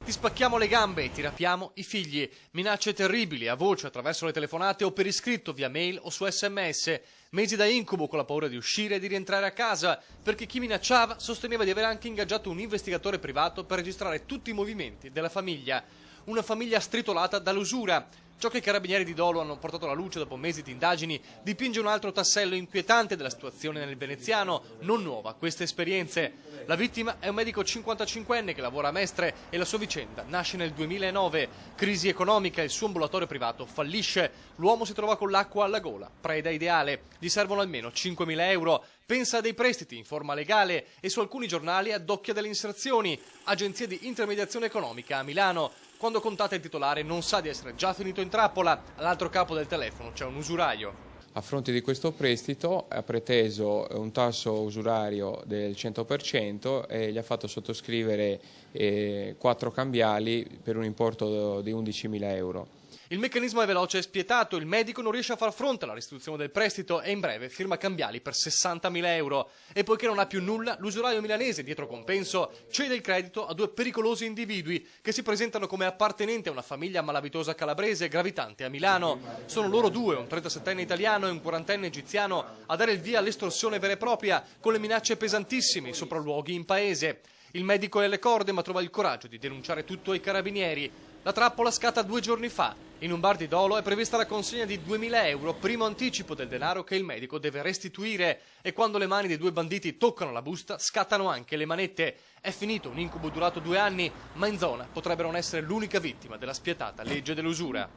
Ti spacchiamo le gambe e ti rapiamo i figli. Minacce terribili a voce attraverso le telefonate o per iscritto via mail o su SMS. Mesi da incubo con la paura di uscire e di rientrare a casa, perché chi minacciava sosteneva di aver anche ingaggiato un investigatore privato per registrare tutti i movimenti della famiglia. Una famiglia stritolata dall'usura. Ciò che i carabinieri di Dolo hanno portato alla luce dopo mesi di indagini dipinge un altro tassello inquietante della situazione nel veneziano, non nuova a queste esperienze. La vittima è un medico 55enne che lavora a Mestre e la sua vicenda nasce nel 2009. Crisi economica, il suo ambulatorio privato fallisce. L'uomo si trova con l'acqua alla gola, preda ideale. Gli servono almeno 5.000 euro. Pensa a dei prestiti in forma legale e su alcuni giornali addocchia delle inserzioni. Agenzia di intermediazione economica a Milano. Quando contatta il titolare non sa di essere già finito in trappola. All'altro capo del telefono c'è un usuraio. A fronte di questo prestito ha preteso un tasso usurario del 100% e gli ha fatto sottoscrivere 4 cambiali per un importo di 11.000 euro. Il meccanismo è veloce e spietato, il medico non riesce a far fronte alla restituzione del prestito e in breve firma cambiali per 60.000 euro. E poiché non ha più nulla, l'usuraio milanese, dietro compenso, cede il credito a 2 pericolosi individui che si presentano come appartenenti a una famiglia malavitosa calabrese gravitante a Milano. Sono loro due, un 37enne italiano e un 40enne egiziano, a dare il via all'estorsione vera e propria con le minacce pesantissime, i sopralluoghi in paese. Il medico è alle corde ma trova il coraggio di denunciare tutto ai carabinieri. La trappola scatta 2 giorni fa. In un bar di Dolo è prevista la consegna di 2.000 euro, primo anticipo del denaro che il medico deve restituire. E quando le mani dei 2 banditi toccano la busta, scattano anche le manette. È finito un incubo durato 2 anni, ma in zona potrebbe non essere l'unica vittima della spietata legge dell'usura.